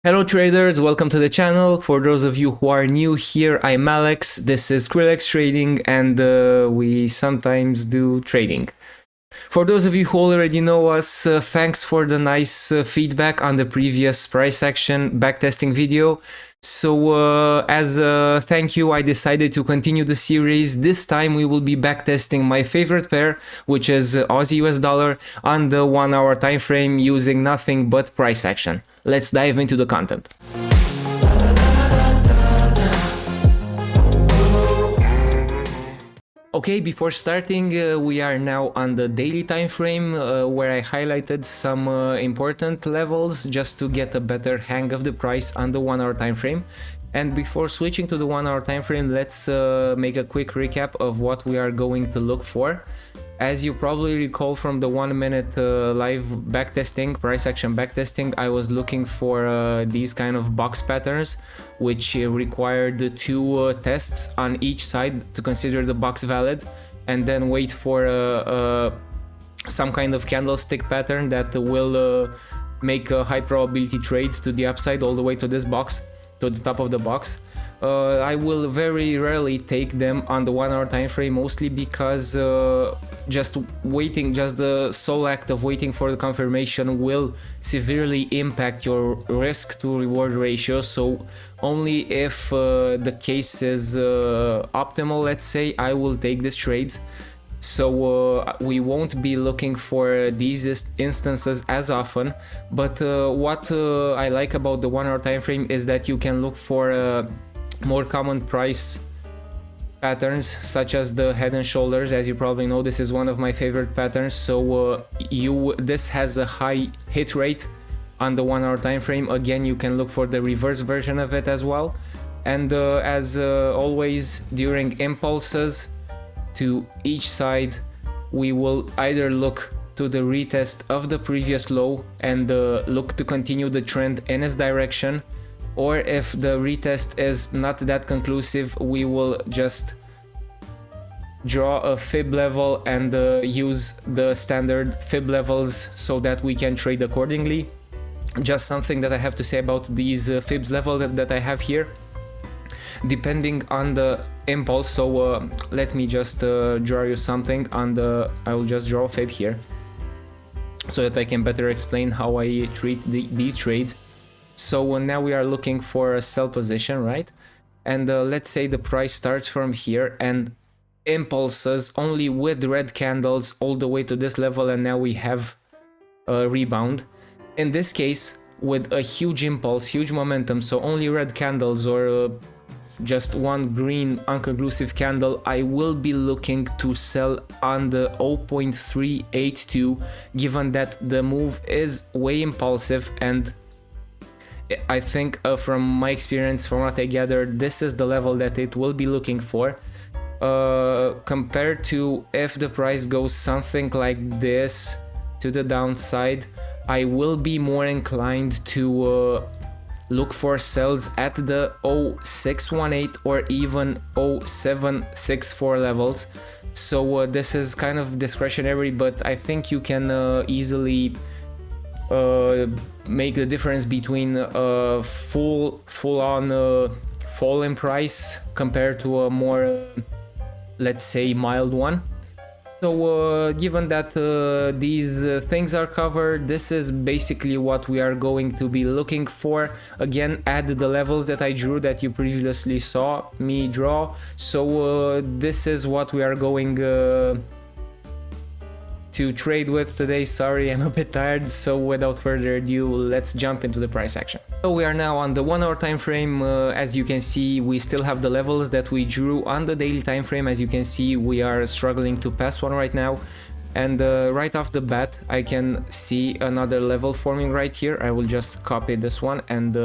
Hello traders, welcome to the channel. For those of you who are new here, I'm Alex, this is Crilex Trading, and we sometimes do trading. For those of you who already know us, thanks for the nice feedback on the previous price action backtesting video. So as a thank you, I decided to continue the series. This time we will be backtesting my favorite pair, which is Aussie US dollar, on the 1 hour time frame using nothing but price action. Let's dive into the content. Okay, before starting, we are now on the daily time frame where I highlighted some important levels just to get a better hang of the price on the 1 hour time frame. And before switching to the 1 hour time frame, let's make a quick recap of what we are going to look for. As you probably recall from the 1 minute live backtesting, price action backtesting, I was looking for these kind of box patterns, which required two tests on each side to consider the box valid, and then wait for some kind of candlestick pattern that will make a high probability trade to the upside all the way to this box, to the top of the box. I will very rarely take them on the 1 hour time frame, mostly because just the sole act of waiting for the confirmation will severely impact your risk to reward ratio. So only if the case is optimal, let's say, I will take these trades. So we won't be looking for these instances as often, but what I like about the 1 hour time frame is that you can look for more common price patterns, such as the head and shoulders. As you probably know, this is one of my favorite patterns. So this has a high hit rate on the 1 hour time frame. Again, you can look for the reverse version of it as well. And as always, during impulses to each side, we will either look to the retest of the previous low and look to continue the trend in its direction, or if the retest is not that conclusive, we will just draw a fib level and use the standard fib levels so that we can trade accordingly. Just something that I have to say about these fibs level that I have here, depending on the impulse. So let me just draw you something on the, I will just draw a fib here so that I can better explain how I treat these trades. So now we are looking for a sell position, right? And let's say the price starts from here and impulses only with red candles all the way to this level, and now we have a rebound. In this case, with a huge impulse, huge momentum, so only red candles or just one green unconclusive candle, I will be looking to sell on the 0.382, given that the move is way impulsive, and I think from my experience, from what I gathered, this is the level that it will be looking for. Compared to if the price goes something like this to the downside, I will be more inclined to look for sells at the 0.618 or even 0.764 levels. So this is kind of discretionary, but I think you can easily make the difference between a full-on fall in price compared to a more let's say mild one. So given that these things are covered, this is basically what we are going to be looking for. Again, add the levels that I drew that you previously saw me draw. So this is what we are going to trade with today. Sorry, I'm a bit tired, so without further ado, let's jump into the price action. So we are now on the 1 hour time frame. As you can see, we still have the levels that we drew on the daily time frame. As you can see, we are struggling to pass one right now, and right off the bat I can see another level forming right here. I will just copy this one and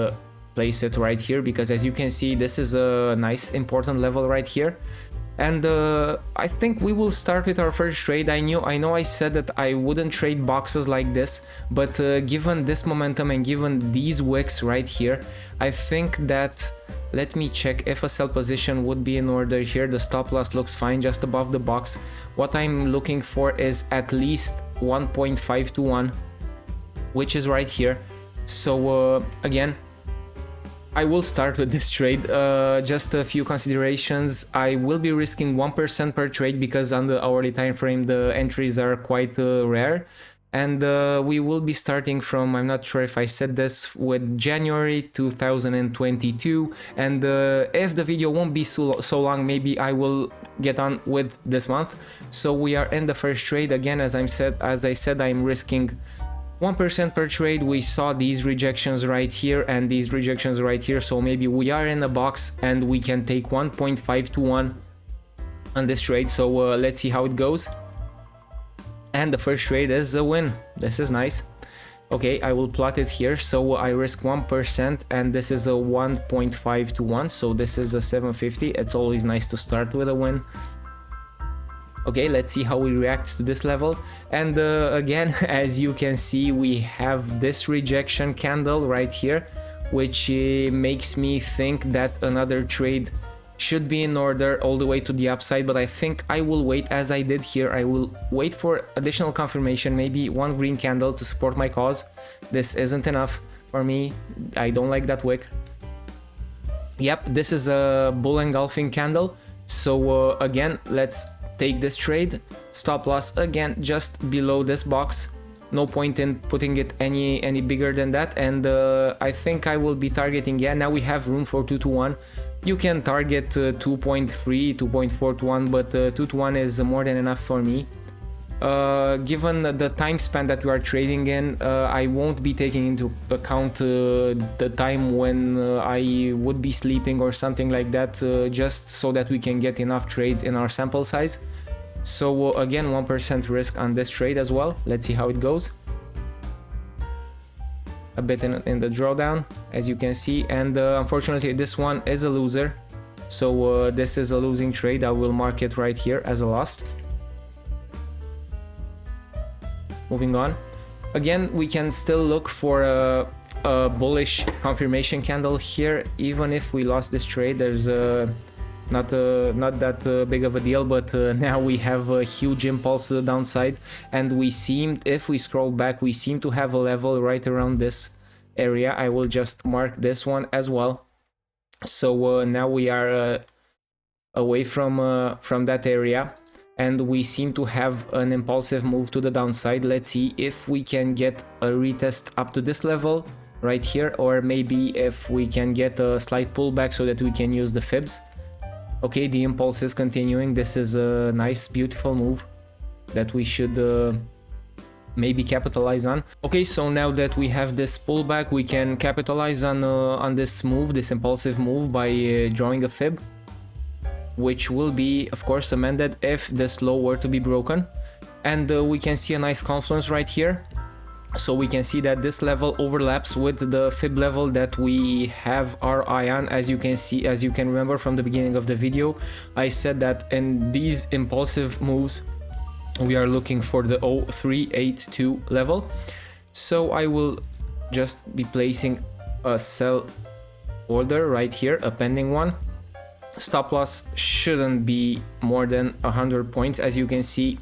place it right here, because as you can see, this is a nice important level right here. And I think we will start with our first trade. I know I said that I wouldn't trade boxes like this, but given this momentum and given these wicks right here, I think that, let me check if a sell position would be in order here. The stop loss looks fine just above the box. What I'm looking for is at least 1.521, which is right here. So again, I will start with this trade. Just a few considerations. I will be risking 1% per trade because on the hourly time frame the entries are quite rare. And we will be starting from, I'm not sure if I said this, with January 2022. And if the video won't be so long, maybe I will get on with this month. So we are in the first trade. Again, as I said, I'm risking 1% per trade. We saw these rejections right here and these rejections right here. So maybe we are in a box and we can take 1.5 to 1 on this trade. So let's see how it goes. And the first trade is a win. This is nice. Okay, I will plot it here. So I risk 1% and this is a 1.5 to 1. So this is a 750. It's always nice to start with a win. Okay, let's see how we react to this level. And again, as you can see, we have this rejection candle right here, which makes me think that another trade should be in order all the way to the upside. But I think I will wait, as I did here. I will wait for additional confirmation, maybe one green candle to support my cause. This isn't enough for me. I don't like that wick. Yep, this is a bull engulfing candle. So again, let's take this trade. Stop loss again just below this box. No point in putting it any bigger than that. And I think I will be targeting, yeah, now we have room for 2 to 1. You can target 2.3, 2.4 to 1, but 2 to 1 is more than enough for me. Given the time span that we are trading in, I won't be taking into account the time when I would be sleeping or something like that, just so that we can get enough trades in our sample size. So again, 1% risk on this trade as well. Let's see how it goes. A bit in the drawdown, as you can see, and unfortunately this one is a loser. So this is a losing trade. I will mark it right here as a loss. Moving on. Again, we can still look for a bullish confirmation candle here. Even if we lost this trade, there's not that big of a deal, but now we have a huge impulse to the downside, and we seem, if we scroll back, we seem to have a level right around this area. I will just mark this one as well. So now we are away from that area, and we seem to have an impulsive move to the downside. Let's see if we can get a retest up to this level right here, or maybe if we can get a slight pullback so that we can use the fibs. Okay, the impulse is continuing. This is a nice, beautiful move that we should maybe capitalize on. Okay, so now that we have this pullback, we can capitalize on this move, this impulsive move, by drawing a fib, which will be, of course, amended if this low were to be broken. And we can see a nice confluence right here. So we can see that this level overlaps with the fib level that we have our eye on. As you can see, as you can remember from the beginning of the video, I said that in these impulsive moves we are looking for the 0.382 level. So I will just be placing a sell order right here, a pending one. Stop loss shouldn't be more than 100 points. As you can see,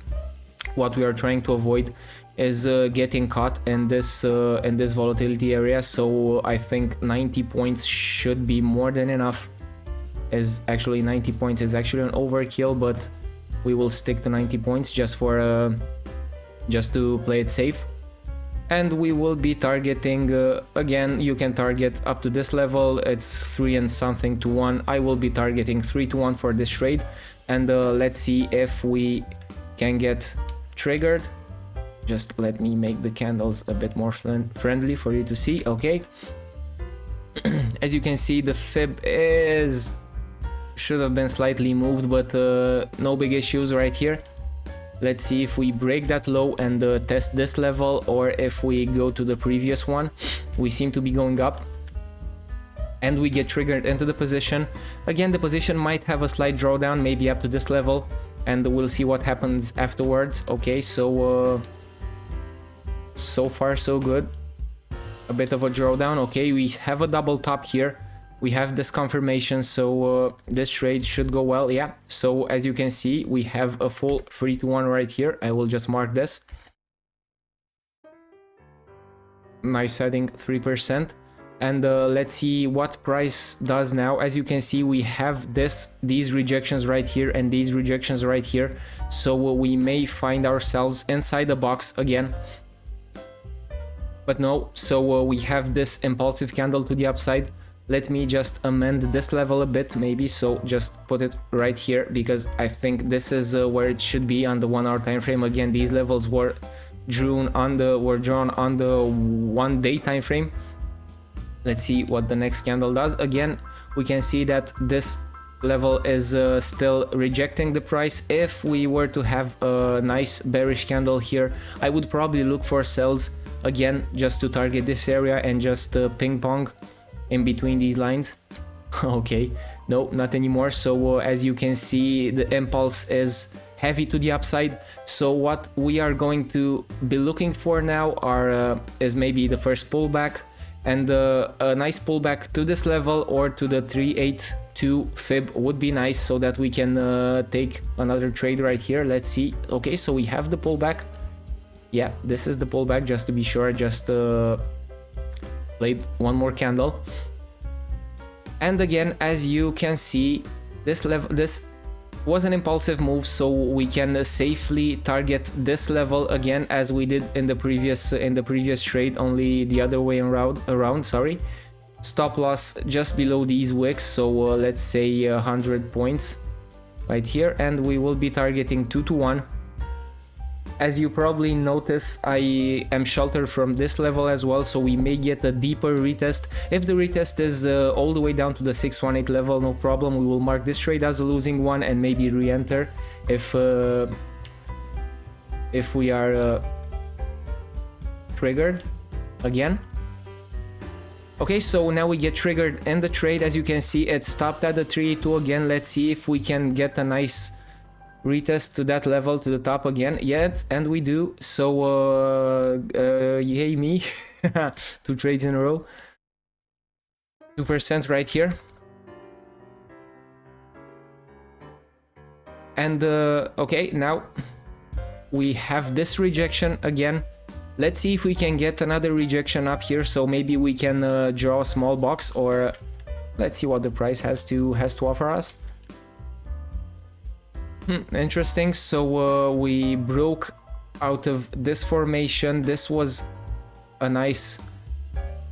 what we are trying to avoid is getting caught in this volatility area. So I think 90 points should be more than enough. Is actually 90 points is actually an overkill, but we will stick to 90 points just for just to play it safe. And we will be targeting again, you can target up to this level. It's 3 and something to 1. I will be targeting 3 to 1 for this trade, and let's see if we can get triggered. Just let me make the candles a bit more friendly for you to see. Okay. As you can see, the fib should have been slightly moved, but no big issues right here. Let's see if we break that low and test this level, or if we go to the previous one. We seem to be going up, and we get triggered into the position. Again, the position might have a slight drawdown, maybe up to this level, and we'll see what happens afterwards. Okay, so so far so good. A bit of a drawdown. Okay, we have a double top here. We have this confirmation, so this trade should go well. Yeah, so as you can see, we have a full 3 to 1 right here. I will just mark this. Nice heading, 3%. And let's see what price does now. As you can see, we have these rejections right here and these rejections right here, so we may find ourselves inside the box again, but no. So we have this impulsive candle to the upside. Let me just amend this level a bit, maybe, so just put it right here, because I think this is where it should be on the 1 hour time frame. Again, these levels were drawn on the 1 day time frame. Let's see what the next candle does. Again, we can see that this level is still rejecting the price. If we were to have a nice bearish candle here, I would probably look for sells again, just to target this area and just ping pong in between these lines. Okay, no, not anymore. So as you can see, the impulse is heavy to the upside. So what we are going to be looking for now is maybe the first pullback, and a nice pullback to this level or to the 382 fib would be nice, so that we can take another trade right here. Let's see. Okay, so we have the pullback. Yeah, this is the pullback, just to be sure. Just played one more candle, and again, as you can see, this was an impulsive move, so we can safely target this level again, as we did in the previous trade, only the other way around. Sorry. Stop loss just below these wicks, so let's say 100 points right here, and we will be targeting 2 to 1. As you probably notice, I am sheltered from this level as well, so we may get a deeper retest. If the retest is all the way down to the 618 level, no problem, we will mark this trade as a losing one and maybe re-enter if we are triggered again. Okay, so now we get triggered in the trade. As you can see, it stopped at the 382 again. Let's see if we can get a nice retest to that level, to the top again. Yet, and we do. So yay me. 2 trades in a row, 2% right here. And okay, now we have this rejection again. Let's see if we can get another rejection up here, so maybe we can draw a small box, or let's see what the price has to offer us. Interesting. So we broke out of this formation. This was a nice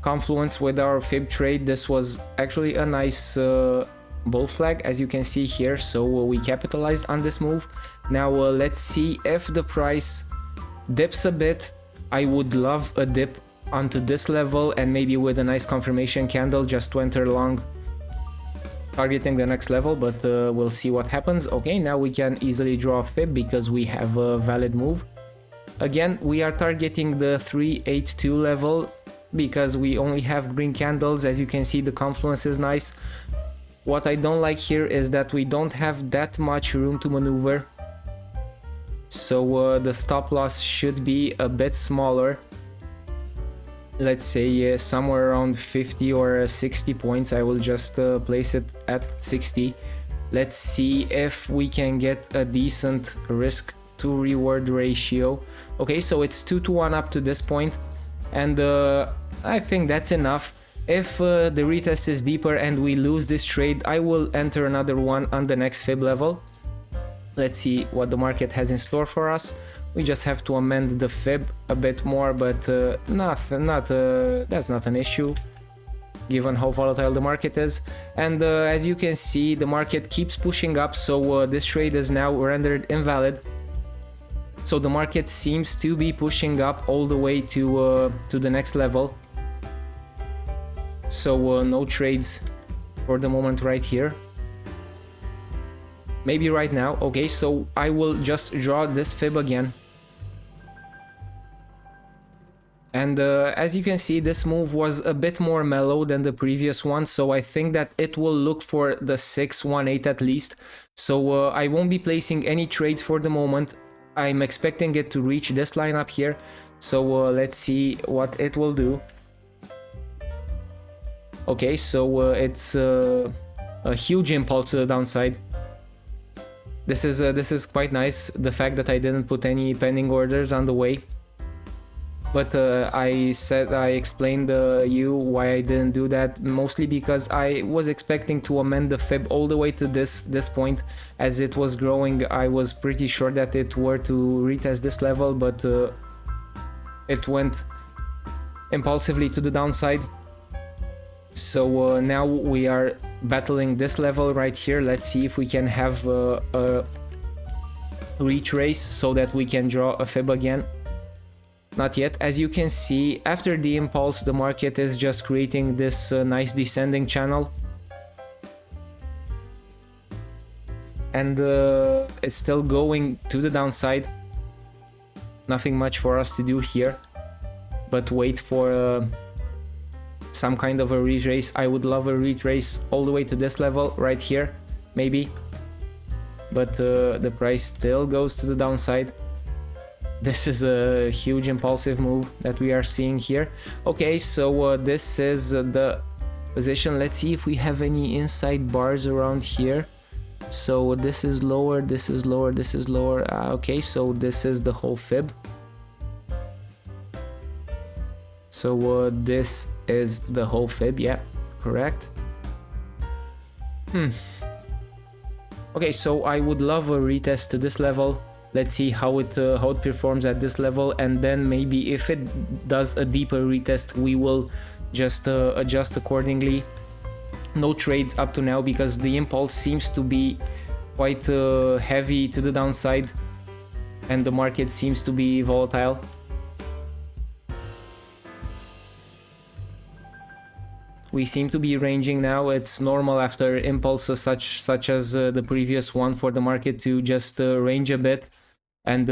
confluence with our fib trade. This was actually a nice bull flag, as you can see here, so we capitalized on this move. Now let's see if the price dips a bit. I would love a dip onto this level, and maybe with a nice confirmation candle just to enter long, targeting the next level, but we'll see what happens. Okay, now we can easily draw a fib because we have a valid move. Again, we are targeting the 382 level because we only have green candles. As you can see, the confluence is nice. What I don't like here is that we don't have that much room to maneuver, so the stop loss should be a bit smaller. Let's say somewhere around 50 or 60 points. I will just place it at 60. Let's see if we can get a decent risk to reward ratio. Okay, so it's 2 to 1 up to this point, and I think that's enough. If the retest is deeper and we lose this trade, I will enter another one on the next fib level. Let's see what the market has in store for us. We just have to amend the fib a bit more, but that's not an issue given how volatile the market is. And as you can see, the market keeps pushing up, so this trade is now rendered invalid. So the market seems to be pushing up all the way to the next level. So no trades for the moment right here. Maybe right now. Okay, so I will just draw this fib again. And as you can see, this move was a bit more mellow than the previous one, so I think that it will look for the 618 at least. So I won't be placing any trades for the moment. I'm expecting it to reach this line up here, so let's see what it will do. Okay, so it's a huge impulse to the downside. This is quite nice, the fact that I didn't put any pending orders on the way. but I explained you why I didn't do that, mostly because I was expecting to amend the fib all the way to this point. As it was growing, I was pretty sure that it were to retest this level, but it went impulsively to the downside. So now we are battling this level right here. Let's see if we can have a retrace so that we can draw a fib again. Not yet. As you can see, after the impulse, the market is just creating this nice descending channel, and it's still going to the downside. Nothing much for us to do here but wait for some kind of a retrace. I would love a retrace all the way to this level right here, maybe, but the price still goes to the downside. This is a huge impulsive move that we are seeing here. Okay, so this is the position. Let's see if we have any inside bars around here. So this is lower, this is lower, this is lower. Okay, so this is the whole fib. So this is the whole fib, yeah, correct. Okay, so I would love a retest to this level. Let's see how it performs at this level, and then maybe if it does a deeper retest, we will just adjust accordingly. No trades up to now because the impulse seems to be quite heavy to the downside, and the market seems to be volatile. We seem to be ranging now. It's normal after impulses such as the previous one for the market to just range a bit and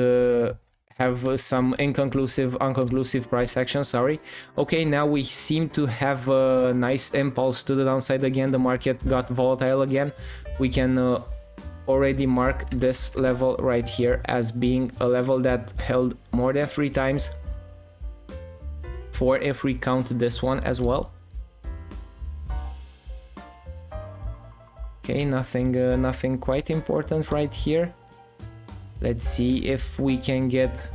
have some unconclusive price action, sorry. Okay, now we seem to have a nice impulse to the downside again. The market got volatile again. We can already mark this level right here as being a level that held more than 3 times, 4 if we count this one as well. Okay, nothing quite important right here. Let's see if we can get...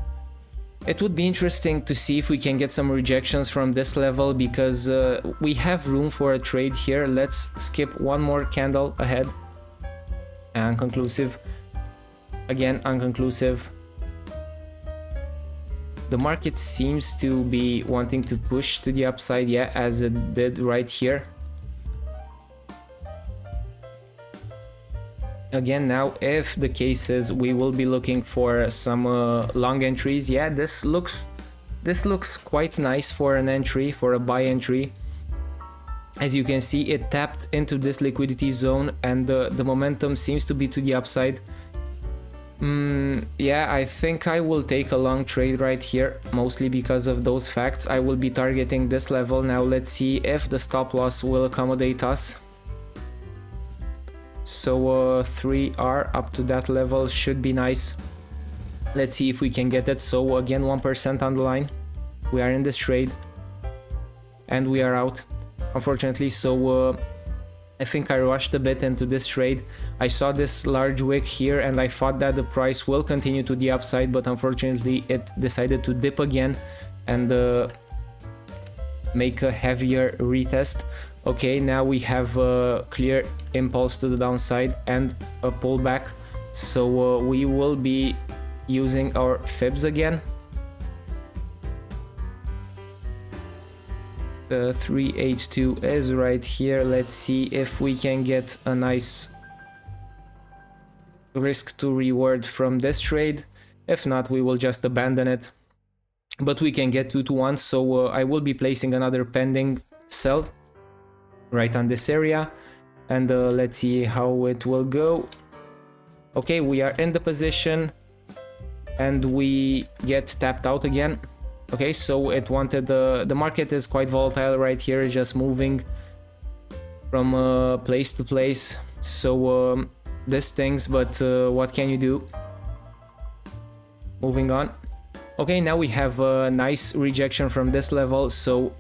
It would be interesting to see if we can get some rejections from this level, because we have room for a trade here. Let's skip one more candle ahead. Unconclusive. Again, unconclusive. The market seems to be wanting to push to the upside, yeah, as it did right here. Again, now if the case is, we will be looking for some long entries. Yeah, this looks quite nice for an entry, for a buy entry. As you can see, it tapped into this liquidity zone, and the momentum seems to be to the upside. Yeah, I think I will take a long trade right here, mostly because of those facts. I will be targeting this level. Now let's see if the stop loss will accommodate us. So 3R up to that level should be nice. Let's see if we can get it. So again, 1% on the line. We are in this trade and we are out, unfortunately. So I think I rushed a bit into this trade. I saw this large wick here and I thought that the price will continue to the upside, but unfortunately it decided to dip again and make a heavier retest. Okay, now we have a clear impulse to the downside and a pullback. So we will be using our fibs again. The 382 is right here. Let's see if we can get a nice risk to reward from this trade. If not, we will just abandon it. But we can get 2 to 1, so I will be placing another pending sell right on this area, and let's see how it will go. Okay, we are in the position and we get tapped out again. Okay, so it wanted the market is quite volatile right here, it's just moving from place to place. So this stings, but what can you do? Moving on. Okay, now we have a nice rejection from this level. So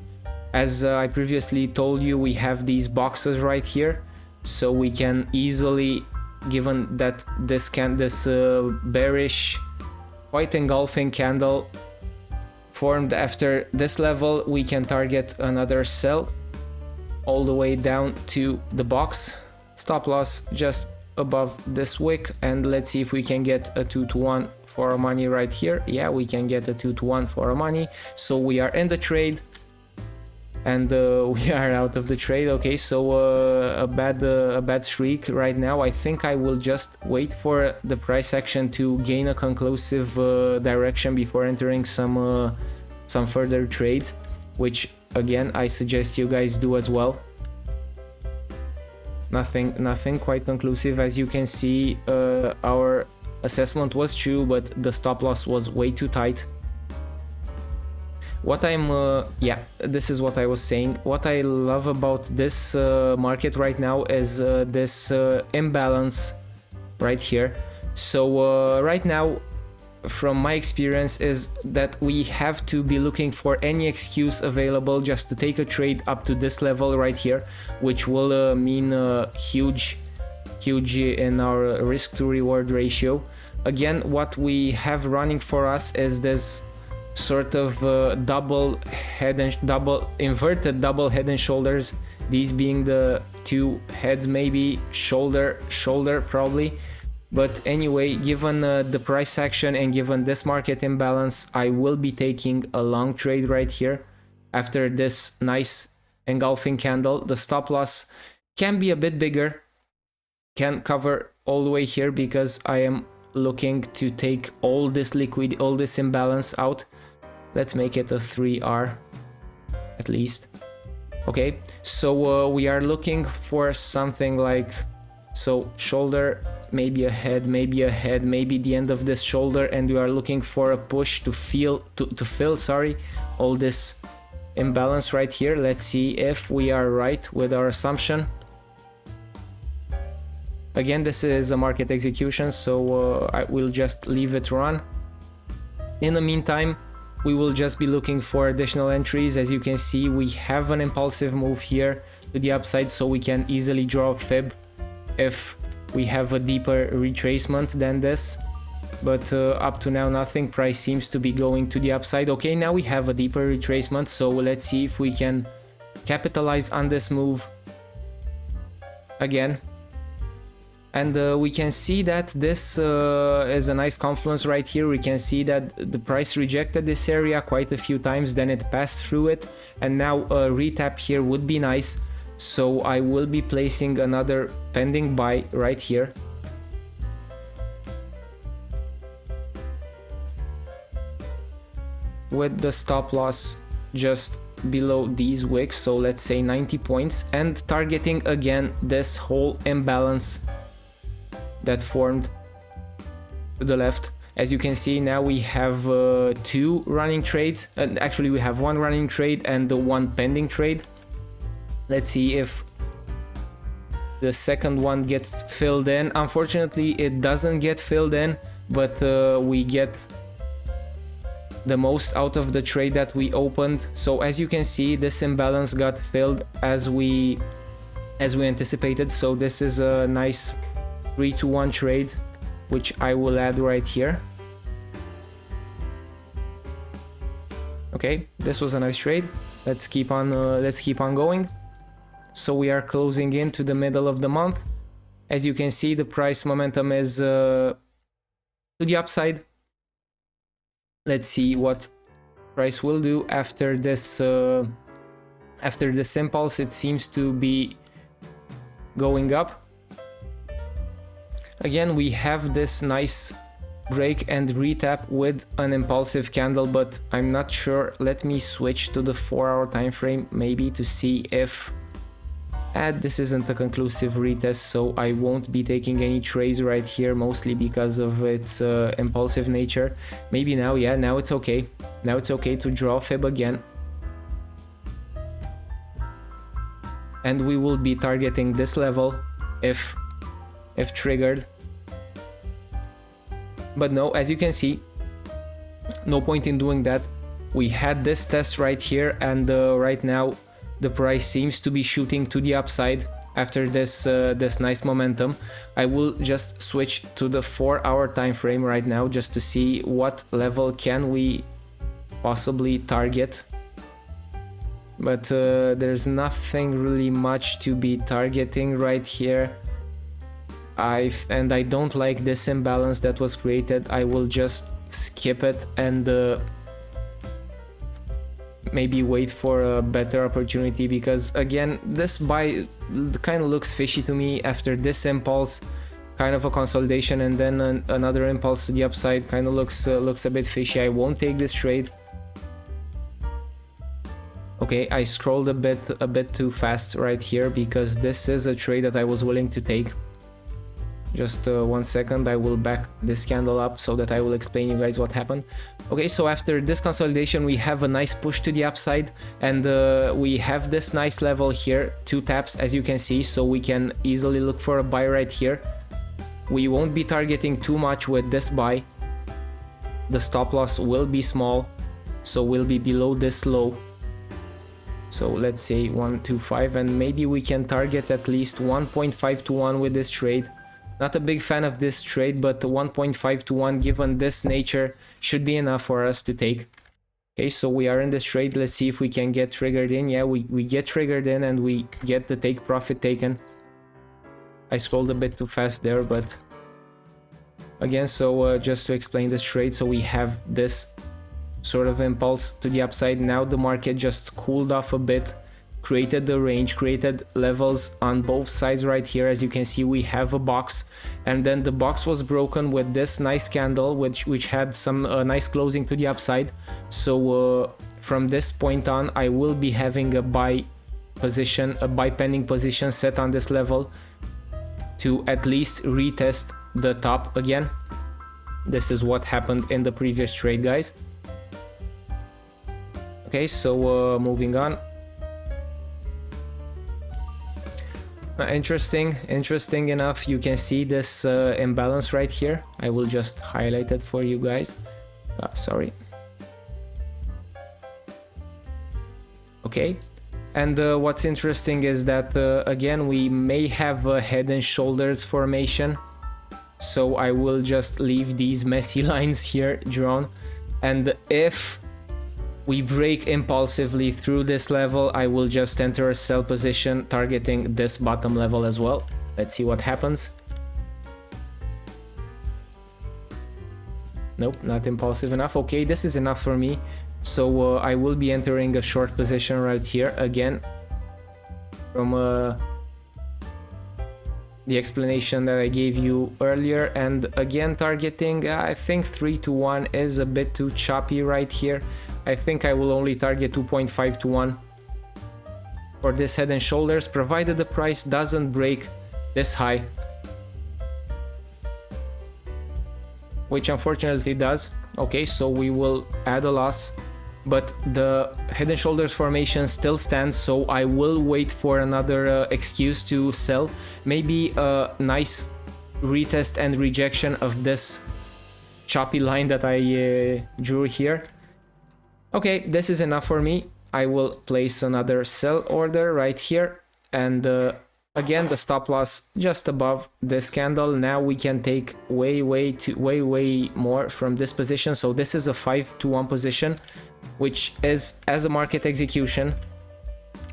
as I previously told you, we have these boxes right here, so we can easily, given that this bearish, quite engulfing candle formed after this level, we can target another sell all the way down to the box. Stop loss just above this wick, and let's see if we can get a 2-to-1 for our money right here. Yeah, we can get a 2-to-1 for our money, so we are in the trade, and we are out of the trade. Okay, so a bad streak right now. I think I will just wait for the price action to gain a conclusive direction before entering some further trades, which again I suggest you guys do as well. Nothing quite conclusive. As you can see, our assessment was true, but the stop loss was way too tight. What I'm yeah, this is what I was saying. What I love about this market right now is this imbalance right here. So right now, from my experience, is that we have to be looking for any excuse available just to take a trade up to this level right here, which will mean huge in our risk to reward ratio. Again, what we have running for us is this sort of inverted double head and shoulders, these being the two heads, maybe shoulder probably. But anyway, given the price action and given this market imbalance, I will be taking a long trade right here after this nice engulfing candle. The stop loss can be a bit bigger, can cover all the way here, because I am looking to take all this imbalance out. Let's make it a 3R at least. Okay, so we are looking for something like, so shoulder, maybe a head, maybe the end of this shoulder, and we are looking for a push to fill all this imbalance right here. Let's see if we are right with our assumption. Again, this is a market execution, so I will just leave it run. In the meantime, we will just be looking for additional entries. As you can see, we have an impulsive move here to the upside, so we can easily draw a fib if we have a deeper retracement than this. But up to now, nothing. Price seems to be going to the upside. Okay, now we have a deeper retracement, so let's see if we can capitalize on this move again. And we can see that this is a nice confluence right here. We can see that the price rejected this area quite a few times, then it passed through it, and now a retap here would be nice. So I will be placing another pending buy right here. With the stop loss just below these wicks, so let's say 90 points, and targeting again this whole imbalance that formed to the left. As you can see, now we have two running trades, and actually we have one running trade and the one pending trade. Let's see if the second one gets filled in. Unfortunately, it doesn't get filled in, but we get the most out of the trade that we opened. So as you can see, this imbalance got filled as we anticipated. So this is a nice 3-to-1 trade, which I will add right here. Okay, this was a nice trade. Let's keep on going. So we are closing into the middle of the month. As you can see, the price momentum is to the upside. Let's see what price will do after this impulse. It seems to be going up. Again, we have this nice break and retap with an impulsive candle, but I'm not sure. Let me switch to the 4-hour time frame maybe to see if this isn't a conclusive retest, so I won't be taking any trades right here, mostly because of its impulsive nature. Maybe now, yeah, now it's okay. Now it's okay to draw fib again. And we will be targeting this level if triggered. But no, as you can see, no point in doing that. We had this test right here, and right now the price seems to be shooting to the upside after this nice momentum. I will just switch to the 4-hour time frame right now just to see what level can we possibly target, but there's nothing really much to be targeting right here. I don't like this imbalance that was created. I will just skip it and maybe wait for a better opportunity, because again, this buy kind of looks fishy to me after this impulse, kind of a consolidation, and then another impulse to the upside. Kind of looks a bit fishy. I won't take this trade. Okay, I scrolled a bit too fast right here, because this is a trade that I was willing to take. Just 1 second, I will back this candle up so that I will explain you guys what happened. Okay, so after this consolidation, we have a nice push to the upside, and we have this nice level here, 2 taps as you can see, so we can easily look for a buy right here. We won't be targeting too much with this buy. The stop loss will be small, so we'll be below this low. So let's say 125, and maybe we can target at least 1.5 to 1 with this trade. Not a big fan of this trade, but 1.5 to 1 given this nature should be enough for us to take. Okay, so we are in this trade. Let's see if we can get triggered in. Yeah, we get triggered in and we get the take profit taken. I scrolled a bit too fast there, but again, so just to explain this trade, so we have this sort of impulse to the upside. Now the market just cooled off a bit, created the range, created levels on both sides right here. As you can see, we have a box, and then the box was broken with this nice candle, which had some nice closing to the upside. So from this point on, I will be having a buy position, a buy pending position set on this level to at least retest the top again. This is what happened in the previous trade, guys. Okay, so moving on. Interesting enough, you can see this imbalance right here. I will just highlight it for you guys. Sorry. Okay, and what's interesting is that again, we may have a head and shoulders formation, so I will just leave these messy lines here drawn, and if we break impulsively through this level, I will just enter a sell position targeting this bottom level as well. Let's see what happens. Nope, not impulsive enough. Okay, this is enough for me. So I will be entering a short position right here again from the explanation that I gave you earlier, and again targeting, I think 3 to 1 is a bit too choppy right here. I think I will only target 2.5 to 1 for this head and shoulders, provided the price doesn't break this high, which unfortunately does. Okay, so we will add a loss, but the head and shoulders formation still stands, so I will wait for another excuse to sell. Maybe a nice retest and rejection of this choppy line that I drew here. Okay, this is enough for me. I will place another sell order right here, and again the stop loss just above this candle. Now we can take way more from this position. So this is a 5 to 1 position, which is, as a market execution,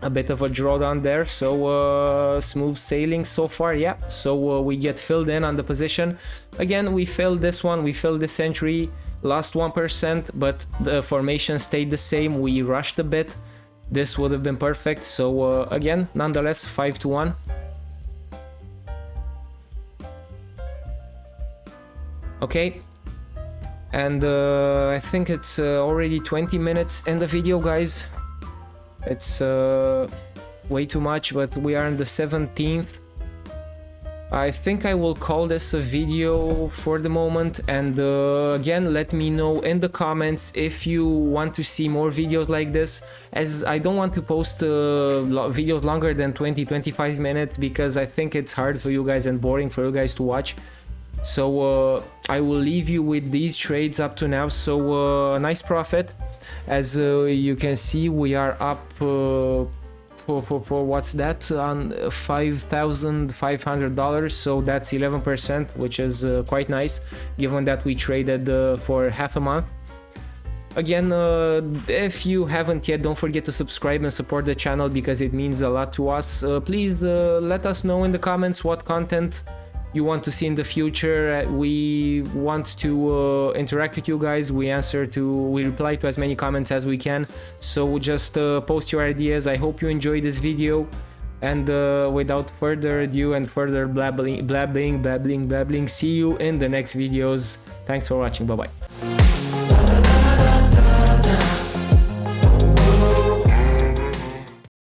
a bit of a drawdown there. So smooth sailing so far. Yeah, so we get filled in on the position. Again, we failed this one, we failed this entry, lost 1%, but the formation stayed the same. We rushed a bit. This would have been perfect. So again, nonetheless, 5 to 1. Okay, and I think it's already 20 minutes in the video, guys. It's way too much, but we are on the 17th. I think I will call this a video for the moment, and again, let me know in the comments if you want to see more videos like this, as I don't want to post videos longer than 20-25 minutes, because I think it's hard for you guys and boring for you guys to watch. So I will leave you with these trades up to now. So nice profit. As you can see, we are up for what's that, on $5,500, so that's 11%, which is quite nice given that we traded for half a month. Again, if you haven't yet, don't forget to subscribe and support the channel because it means a lot to us. Please let us know in the comments what content you want to see in the future. We want to interact with you guys. We reply to as many comments as we can. So just post your ideas. I hope you enjoyed this video. And without further ado and further blabbling, see you in the next videos. Thanks for watching. Bye bye.